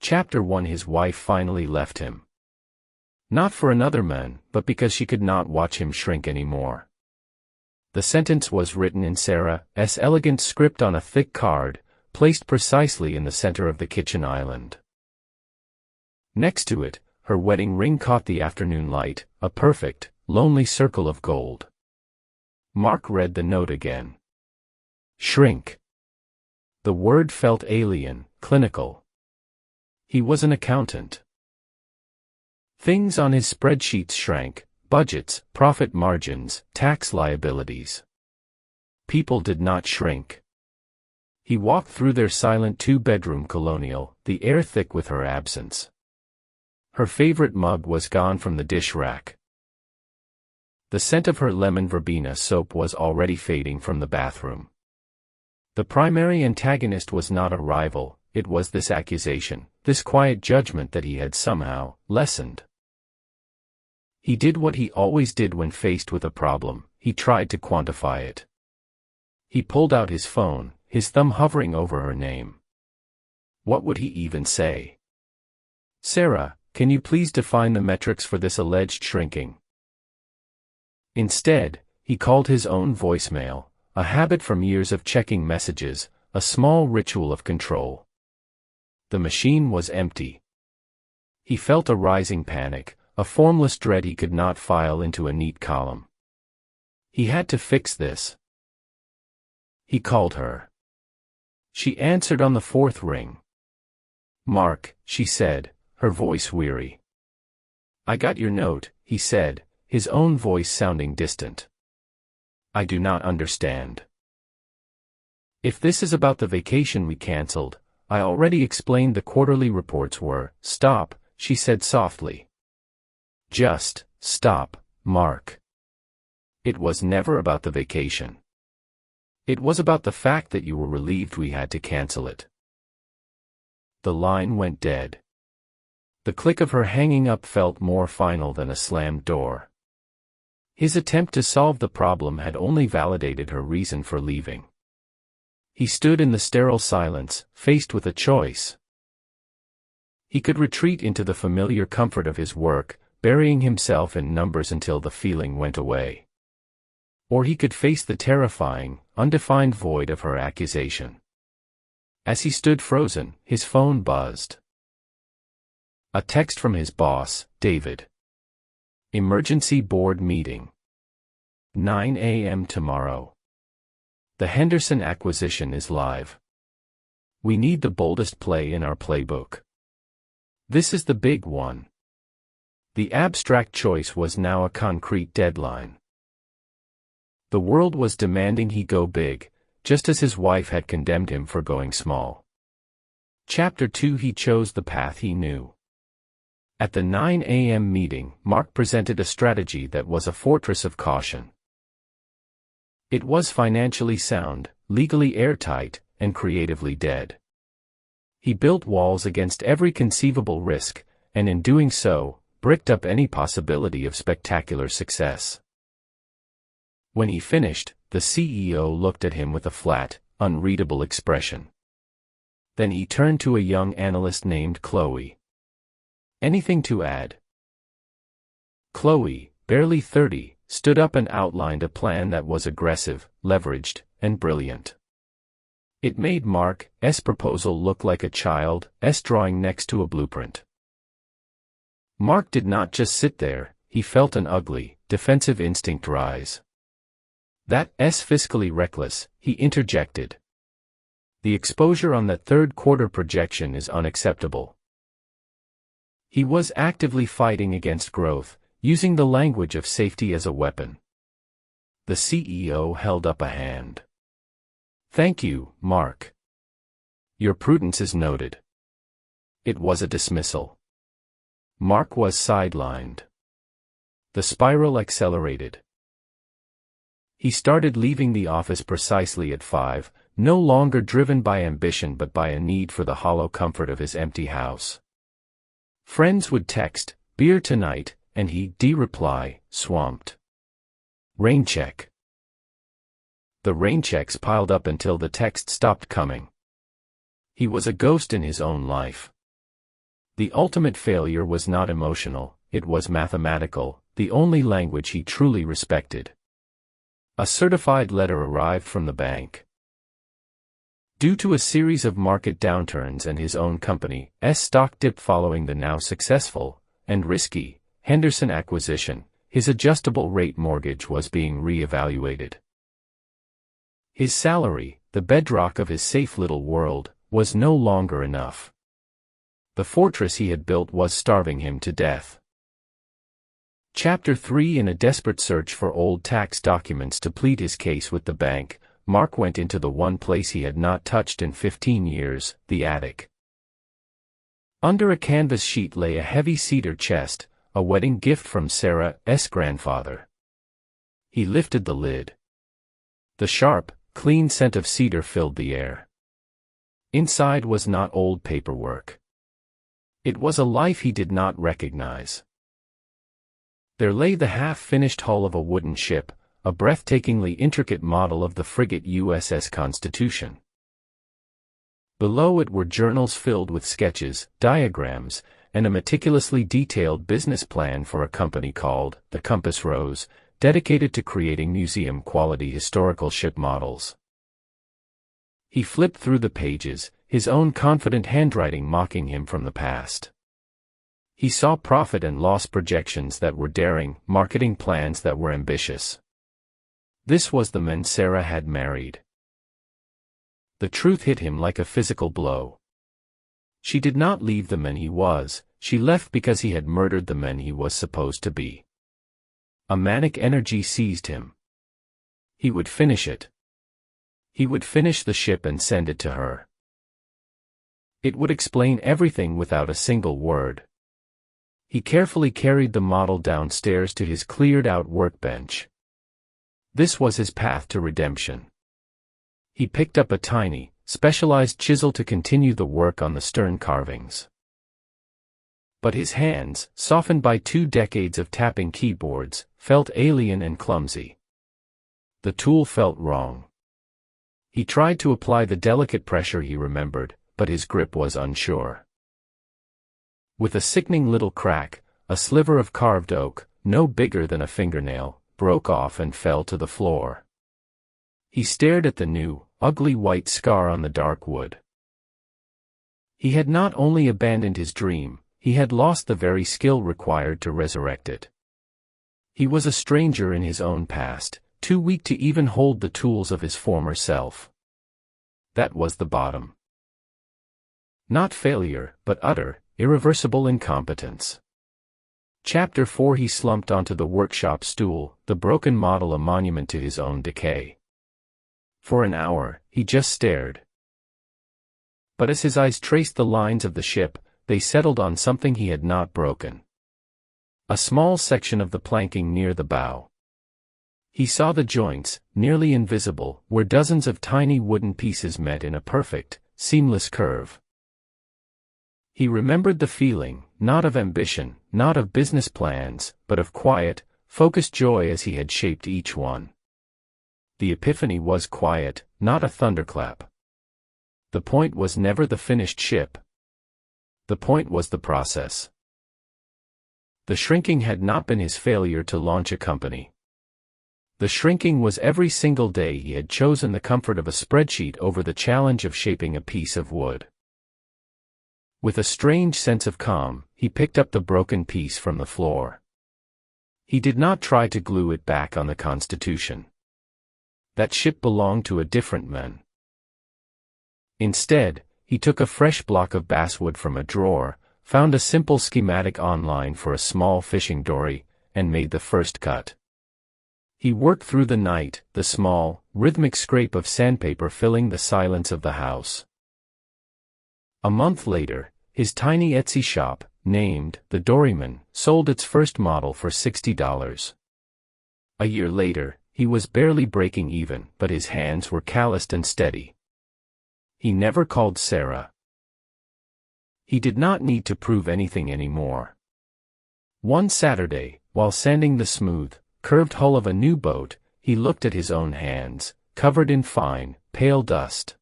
Chapter 1. His wife finally left him. Not for another man, but because she could not watch him shrink anymore. The sentence was written in Sarah's elegant script on a thick card, placed precisely in the center of the kitchen island. Next to it, her wedding ring caught the afternoon light, a perfect, lonely circle of gold. Mark read the note again. Shrink. The word felt alien, clinical. He was an accountant. Things on his spreadsheets shrank: budgets, profit margins, tax liabilities. People did not shrink. He walked through their silent two-bedroom colonial, the air thick with her absence. Her favorite mug was gone from the dish rack. The scent of her lemon verbena soap was already fading from the bathroom. The primary antagonist was not a rival, it was this accusation, this quiet judgment that he had somehow lessened. He did what he always did when faced with a problem: he tried to quantify it. He pulled out his phone, his thumb hovering over her name. What would he even say? Sarah, can you please define the metrics for this alleged shrinking? Instead, he called his own voicemail, a habit from years of checking messages, a small ritual of control. The machine was empty. He felt a rising panic, a formless dread he could not file into a neat column. He had to fix this. He called her. She answered on the fourth ring. Mark, she said, her voice weary. I got your note, he said, his own voice sounding distant. I do not understand. If this is about the vacation we canceled, I already explained the quarterly reports were. Stop, she said softly. Just stop, Mark. It was never about the vacation. It was about the fact that you were relieved we had to cancel it. The line went dead. The click of her hanging up felt more final than a slammed door. His attempt to solve the problem had only validated her reason for leaving. He stood in the sterile silence, faced with a choice. He could retreat into the familiar comfort of his work, burying himself in numbers until the feeling went away. Or he could face the terrifying, undefined void of her accusation. As he stood frozen, his phone buzzed. A text from his boss, David. Emergency board meeting. 9 a.m. tomorrow. The Henderson acquisition is live. We need the boldest play in our playbook. This is the big one. The abstract choice was now a concrete deadline. The world was demanding he go big, just as his wife had condemned him for going small. Chapter 2. He chose the path he knew. At the 9 a.m. meeting, Mark presented a strategy that was a fortress of caution. It was financially sound, legally airtight, and creatively dead. He built walls against every conceivable risk, and in doing so, bricked up any possibility of spectacular success. When he finished, the CEO looked at him with a flat, unreadable expression. Then he turned to a young analyst named Chloe. Anything to add? Chloe, barely 30, stood up and outlined a plan that was aggressive, leveraged, and brilliant. It made Mark's proposal look like a child's drawing next to a blueprint. Mark did not just sit there, he felt an ugly, defensive instinct rise. That's fiscally reckless, he interjected. The exposure on that third quarter projection is unacceptable. He was actively fighting against growth, using the language of safety as a weapon. The CEO held up a hand. Thank you, Mark. Your prudence is noted. It was a dismissal. Mark was sidelined. The spiral accelerated. He started leaving the office precisely at 5, no longer driven by ambition but by a need for the hollow comfort of his empty house. Friends would text, "Beer tonight," and he'd reply, "Swamped." Rain check. The rain checks piled up until the text stopped coming. He was a ghost in his own life. The ultimate failure was not emotional, it was mathematical, the only language he truly respected. A certified letter arrived from the bank. Due to a series of market downturns and his own company's stock dip following the now successful, and risky, Henderson acquisition, his adjustable-rate mortgage was being re-evaluated. His salary, the bedrock of his safe little world, was no longer enough. The fortress he had built was starving him to death. Chapter 3. In a desperate search for old tax documents to plead his case with the bank, Mark went into the one place he had not touched in 15 years, the attic. Under a canvas sheet lay a heavy cedar chest, a wedding gift from Sarah's grandfather. He lifted the lid. The sharp, clean scent of cedar filled the air. Inside was not old paperwork. It was a life he did not recognize. There lay the half-finished hull of a wooden ship, a breathtakingly intricate model of the frigate USS Constitution. Below it were journals filled with sketches, diagrams, and a meticulously detailed business plan for a company called the Compass Rose, dedicated to creating museum-quality historical ship models. He flipped through the pages, his own confident handwriting mocking him from the past. He saw profit and loss projections that were daring, marketing plans that were ambitious. This was the man Sarah had married. The truth hit him like a physical blow. She did not leave the man he was, she left because he had murdered the man he was supposed to be. A manic energy seized him. He would finish it. He would finish the ship and send it to her. It would explain everything without a single word. He carefully carried the model downstairs to his cleared-out workbench. This was his path to redemption. He picked up a tiny, specialized chisel to continue the work on the stern carvings. But his hands, softened by 2 decades of tapping keyboards, felt alien and clumsy. The tool felt wrong. He tried to apply the delicate pressure he remembered, but his grip was unsure. With a sickening little crack, a sliver of carved oak, no bigger than a fingernail, broke off and fell to the floor. He stared at the new, ugly white scar on the dark wood. He had not only abandoned his dream, he had lost the very skill required to resurrect it. He was a stranger in his own past, too weak to even hold the tools of his former self. That was the bottom. Not failure, but utter, irreversible incompetence. Chapter 4. He slumped onto the workshop stool, the broken model a monument to his own decay. For an hour, he just stared. But as his eyes traced the lines of the ship, they settled on something he had not broken. A small section of the planking near the bow. He saw the joints, nearly invisible, where dozens of tiny wooden pieces met in a perfect, seamless curve. He remembered the feeling, not of ambition, not of business plans, but of quiet, focused joy as he had shaped each one. The epiphany was quiet, not a thunderclap. The point was never the finished ship. The point was the process. The shrinking had not been his failure to launch a company. The shrinking was every single day he had chosen the comfort of a spreadsheet over the challenge of shaping a piece of wood. With a strange sense of calm, he picked up the broken piece from the floor. He did not try to glue it back on the Constitution. That ship belonged to a different man. Instead, he took a fresh block of basswood from a drawer, found a simple schematic online for a small fishing dory, and made the first cut. He worked through the night, the small, rhythmic scrape of sandpaper filling the silence of the house. A month later, his tiny Etsy shop, named The Doryman, sold its first model for $60. A year later, he was barely breaking even, but his hands were calloused and steady. He never called Sarah. He did not need to prove anything anymore. One Saturday, while sanding the smooth, curved hull of a new boat, he looked at his own hands, covered in fine, pale dust.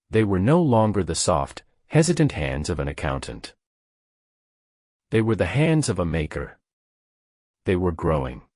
They were no longer the soft, hesitant hands of an accountant. They were the hands of a maker. They were growing.